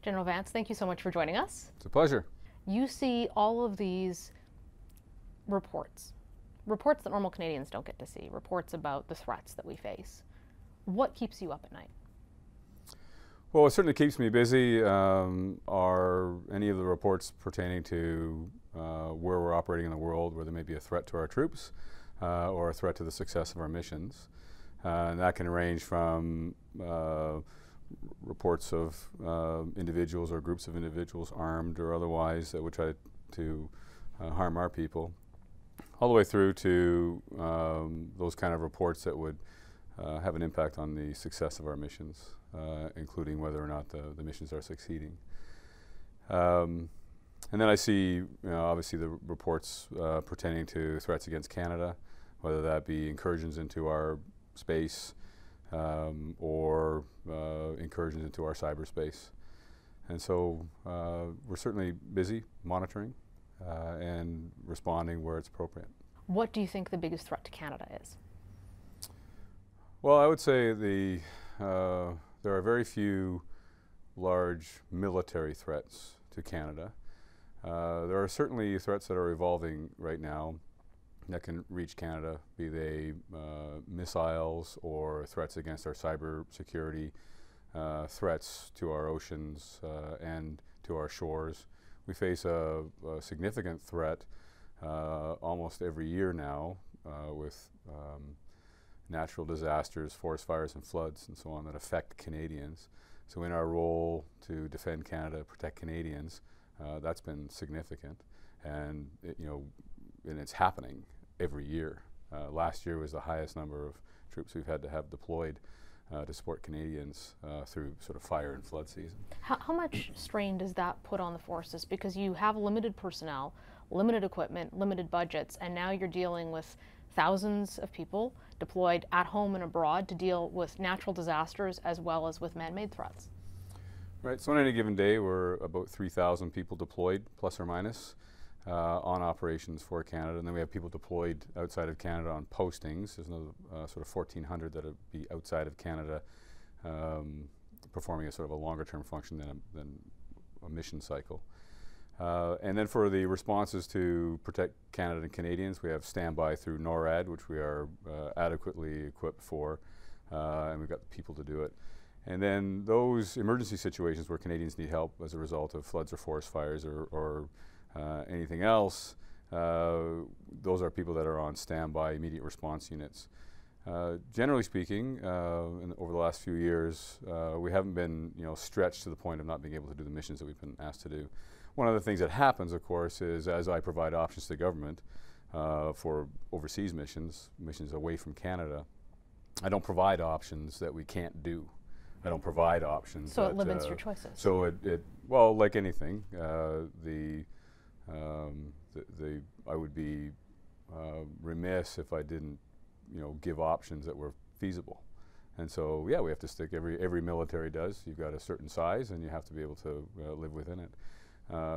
General Vance, thank you so much for joining us. It's a pleasure. You see all of these reports that normal Canadians don't get to see, reports about the threats that we face. What keeps you up at night? Well, what certainly keeps me busy are any of the reports pertaining to where we're operating in the world, where there may be a threat to our troops or a threat to the success of our missions. And that can range from reports of individuals or groups of individuals, armed or otherwise, that would try to harm our people, all the way through to those kind of reports that would have an impact on the success of our missions, including whether or not the missions are succeeding. And then I see, obviously, the reports pertaining to threats against Canada, whether that be incursions into our space or incursions into our cyberspace. And so we're certainly busy monitoring and responding where it's appropriate. What do you think the biggest threat to Canada is? Well, I would say there are very few large military threats to Canada. There are certainly threats that are evolving right now that can reach Canada, be they missiles or threats against our cyber security, threats to our oceans and to our shores. We face a significant threat almost every year now with natural disasters, forest fires and floods and so on that affect Canadians. So in our role to defend Canada, protect Canadians, that's been significant, and and it's happening every year. Last year was the highest number of troops we've had to have deployed to support Canadians through sort of fire and flood season. How much strain does that put on the forces? Because you have limited personnel, limited equipment, limited budgets, and now you're dealing with thousands of people deployed at home and abroad to deal with natural disasters as well as with man-made threats. Right, so on any given day we're about 3,000 people deployed, plus or minus, on operations for Canada, and then we have people deployed outside of Canada on postings. There's another sort of 1,400 that would be outside of Canada performing a sort of a longer term function than a mission cycle. And then for the responses to protect Canada and Canadians, we have standby through NORAD, which we are adequately equipped for, and we've got the people to do it. And then those emergency situations where Canadians need help as a result of floods or forest fires or anything else, those are people that are on standby immediate response units. Generally speaking, over the last few years, we haven't been stretched to the point of not being able to do the missions that we've been asked to do. One of the things that happens, of course, is as I provide options to the government for overseas missions away from Canada, I don't provide options that we can't do. I don't provide options. So it limits your choices. So well, like anything, I would be remiss if I didn't, give options that were feasible. And so, yeah, we have to stick. Every military does. You've got a certain size, and you have to be able to live within it.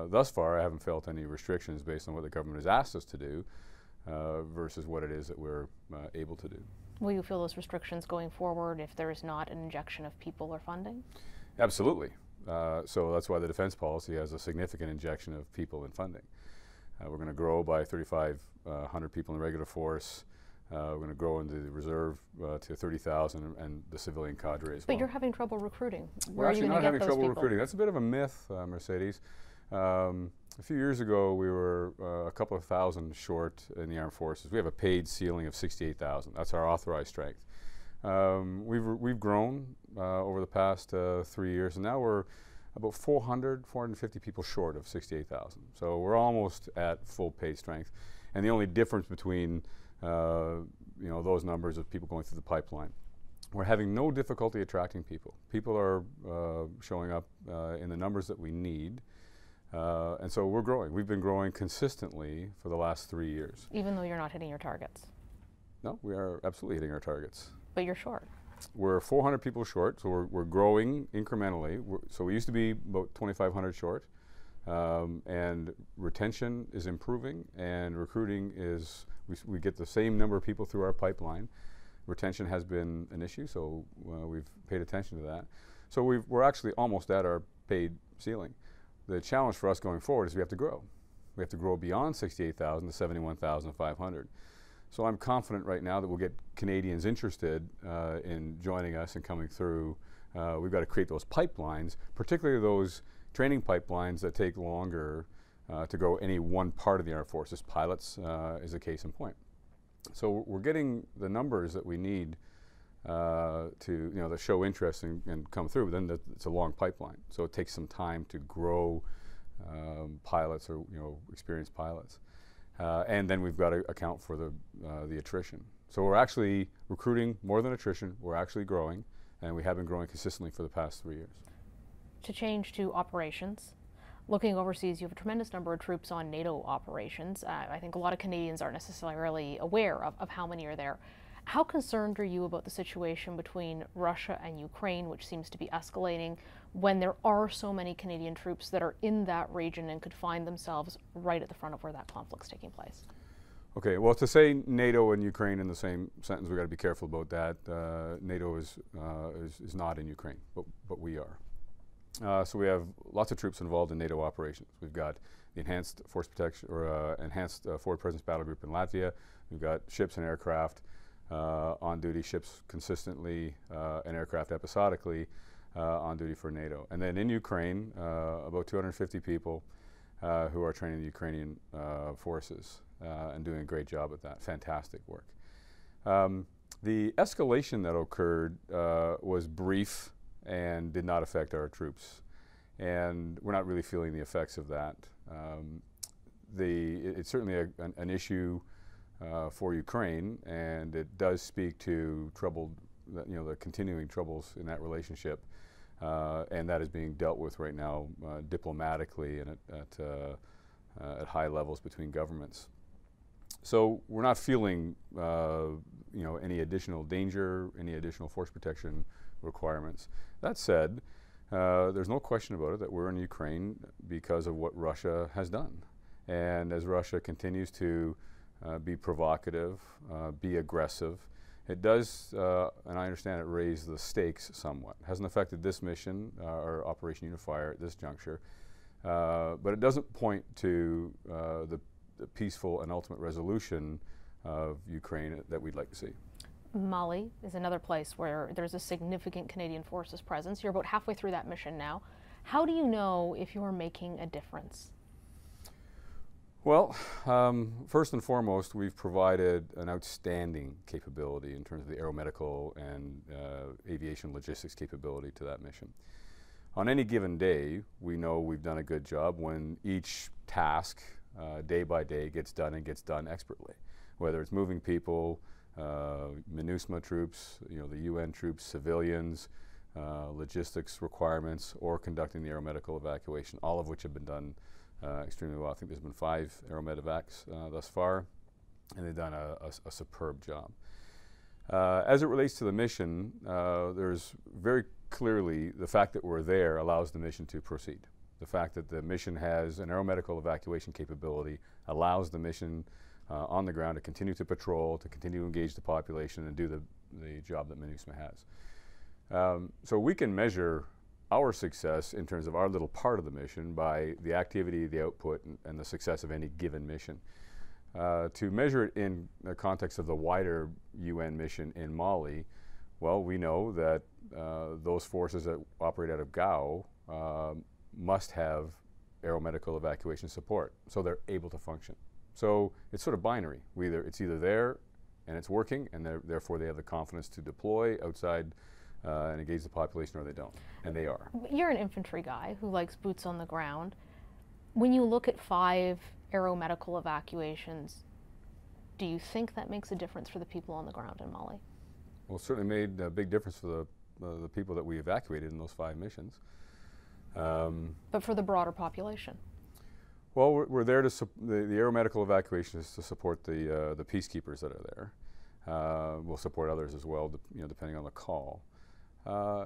Thus far, I haven't felt any restrictions based on what the government has asked us to do versus what it is that we're able to do. Will you feel those restrictions going forward if there is not an injection of people or funding? Absolutely. So that's why the defense policy has a significant injection of people and funding. We're going to grow by 3,500 people in the regular force. We're going to grow into the reserve to 30,000 and the civilian cadre as well. But you're having trouble recruiting. We're actually not having trouble recruiting. That's a bit of a myth, Mercedes. A few years ago, we were a couple of thousand short in the armed forces. We have a paid ceiling of 68,000. That's our authorized strength. We've grown over the past 3 years, and now we're about 450 people short of 68,000. So we're almost at full paid strength. And the only difference between those numbers of people going through the pipeline, we're having no difficulty attracting people. People are showing up in the numbers that we need. And so we're growing. We've been growing consistently for the last 3 years. Even though you're not hitting your targets? No, we are absolutely hitting our targets. But you're short. We're 400 people short, so we're growing incrementally. So we used to be about 2,500 short, and retention is improving, and recruiting is, we get the same number of people through our pipeline. Retention has been an issue, so we've paid attention to that. So we're actually almost at our paid ceiling. The challenge for us going forward is we have to grow. We have to grow beyond 68,000 to 71,500. So I'm confident right now that we'll get Canadians interested in joining us and coming through. We've got to create those pipelines, particularly those training pipelines that take longer to grow any one part of the armed forces. Pilots is a case in point. So we're getting the numbers that we need to show interest and come through. Then it's a long pipeline, so it takes some time to grow pilots or experienced pilots, and then we've got to account for the attrition. So we're actually recruiting more than attrition. We're actually growing, and we have been growing consistently for the past 3 years. To change to operations, looking overseas, you have a tremendous number of troops on NATO operations. I think a lot of Canadians aren't necessarily aware of how many are there. How concerned are you about the situation between Russia and Ukraine, which seems to be escalating, when there are so many Canadian troops that are in that region and could find themselves right at the front of where that conflict's taking place? Okay, well, to say NATO and Ukraine in the same sentence, we've got to be careful about that. NATO is not in Ukraine, but we are. So we have lots of troops involved in NATO operations. We've got the Enhanced Force Protection or Enhanced Forward Presence Battle Group in Latvia. We've got ships and aircraft on duty, ships consistently and aircraft episodically on duty for NATO. And then in Ukraine, about 250 people who are training the Ukrainian forces and doing a great job at that. Fantastic work. The escalation that occurred was brief and did not affect our troops. And we're not really feeling the effects of that. It's certainly an issue for Ukraine, and it does speak to the continuing troubles in that relationship, and that is being dealt with right now diplomatically and at high levels between governments. So we're not feeling any additional danger, any additional force protection requirements. That said, there's no question about it that we're in Ukraine because of what Russia has done. And as Russia continues to be provocative, be aggressive, it does, and I understand it, raise the stakes somewhat. It hasn't affected this mission, or Operation Unifier at this juncture, but it doesn't point to the peaceful and ultimate resolution of Ukraine that we'd like to see. Mali is another place where there's a significant Canadian Forces presence. You're about halfway through that mission now. How do you know if you're making a difference? Well, first and foremost, we've provided an outstanding capability in terms of the aeromedical and aviation logistics capability to that mission. On any given day, we know we've done a good job when each task, day by day, gets done and gets done expertly. Whether it's moving people, MINUSMA troops, the UN troops, civilians, logistics requirements, or conducting the aeromedical evacuation, all of which have been done extremely well. I think there's been 5 aeromed evacs thus far, and they've done a superb job. As it relates to the mission, there's very clearly the fact that we're there allows the mission to proceed. The fact that the mission has an aeromedical evacuation capability allows the mission on the ground to continue to patrol, to continue to engage the population and do the job that MINUSMA has. So we can measure our success in terms of our little part of the mission by the activity, the output, and the success of any given mission. To measure it in the context of the wider UN mission in Mali, well, we know that those forces that operate out of Gao must have aeromedical evacuation support, so they're able to function. So it's sort of binary. It's either there and it's working, and therefore they have the confidence to deploy outside and engage the population, or they don't, and they are. You're an infantry guy who likes boots on the ground. When you look at 5 aeromedical evacuations, do you think that makes a difference for the people on the ground in Mali? Well, it certainly made a big difference for the people that we evacuated in those 5 missions. But for the broader population? Well, we're there to the aeromedical evacuation is to support the peacekeepers that are there. We'll support others as well, depending on the call.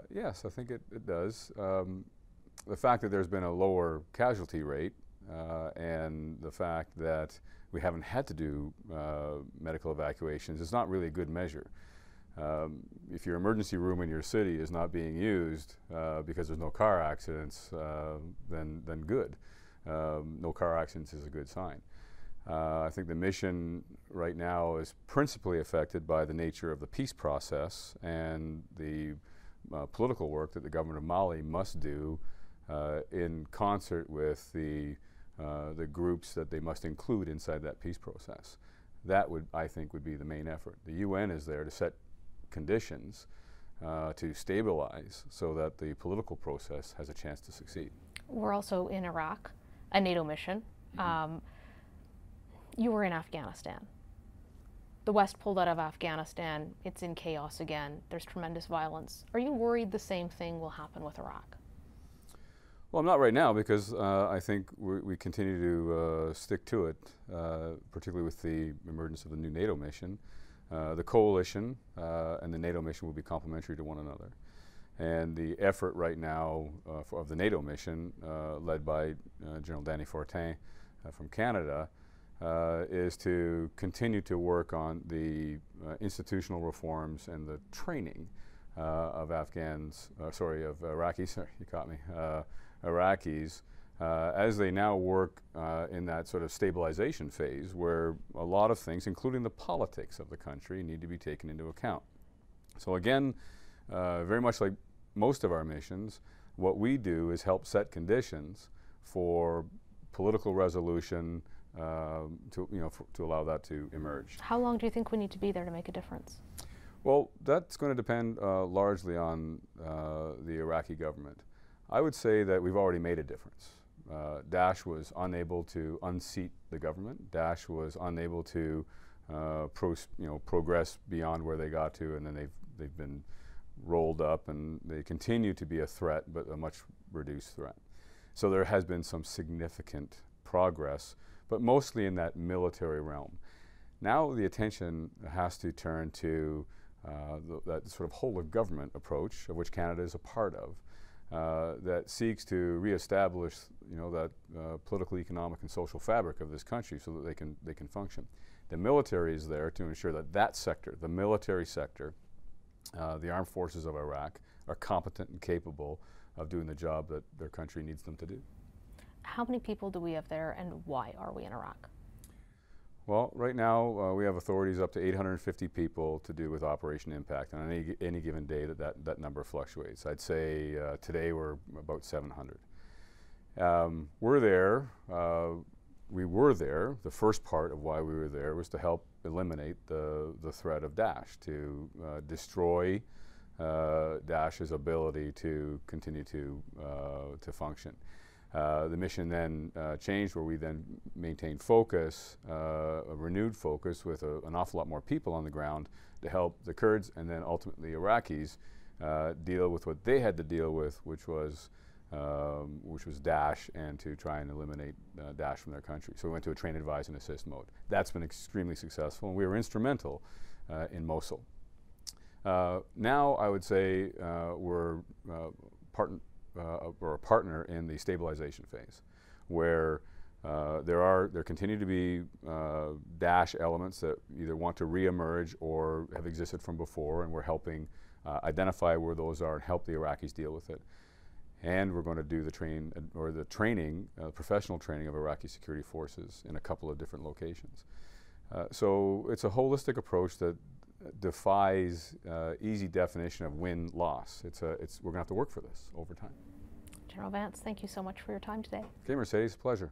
Yes, I think it does. The fact that there's been a lower casualty rate and the fact that we haven't had to do medical evacuations is not really a good measure. If your emergency room in your city is not being used because there's no car accidents, then good. No car accidents is a good sign. I think the mission right now is principally affected by the nature of the peace process and the political work that the government of Mali must do in concert with the groups that they must include inside that peace process. That would, I think, would be the main effort. The UN is there to set conditions to stabilize so that the political process has a chance to succeed. We're also in Iraq, a NATO mission. You were in Afghanistan. The West pulled out of Afghanistan. It's in chaos again. There's tremendous violence. Are you worried the same thing will happen with Iraq? Well, I'm not right now, because I think we continue to stick to it, particularly with the emergence of the new NATO mission. The coalition and the NATO mission will be complementary to one another. And the effort right now of the NATO mission, led by General Danny Fortin from Canada, is to continue to work on the institutional reforms and the training of Iraqis, sorry, you caught me, Iraqis, as they now work in that sort of stabilization phase where a lot of things, including the politics of the country, need to be taken into account. So again, very much like most of our missions, what we do is help set conditions for political resolution to allow that to emerge. How long do you think we need to be there to make a difference? Well, that's going to depend largely on the Iraqi government. I would say that we've already made a difference. Daesh was unable to unseat the government. Daesh was unable to progress beyond where they got to, and then they've been rolled up, and they continue to be a threat, but a much reduced threat. So there has been some significant progress, but mostly in that military realm. Now the attention has to turn to that sort of whole of government approach, of which Canada is a part of, that seeks to reestablish, that political, economic, and social fabric of this country so that they can function. The military is there to ensure that that sector, the military sector, the armed forces of Iraq, are competent and capable of doing the job that their country needs them to do. How many people do we have there, and why are we in Iraq? Well, right now we have authorities up to 850 people to do with Operation Impact, and on any given day that number fluctuates. I'd say today we're about 700. We're there. We were there. The first part of why we were there was to help eliminate the threat of Daesh, to destroy Daesh's ability to continue to function. The mission then changed, where we then maintained focus, a renewed focus with an awful lot more people on the ground to help the Kurds and then ultimately Iraqis deal with what they had to deal with, which was Daesh, and to try and eliminate Daesh from their country. So we went to a train, advise, and assist mode. That's been extremely successful, and we were instrumental in Mosul. Now I would say we're a partner in the stabilization phase, where there continue to be Daesh elements that either want to reemerge or have existed from before, and we're helping identify where those are and help the Iraqis deal with it. And we're going to do the professional training of Iraqi security forces in a couple of different locations. So it's a holistic approach that defies easy definition of win-loss. We're going to have to work for this over time. General Vance, thank you so much for your time today. Okay, Mercedes, pleasure.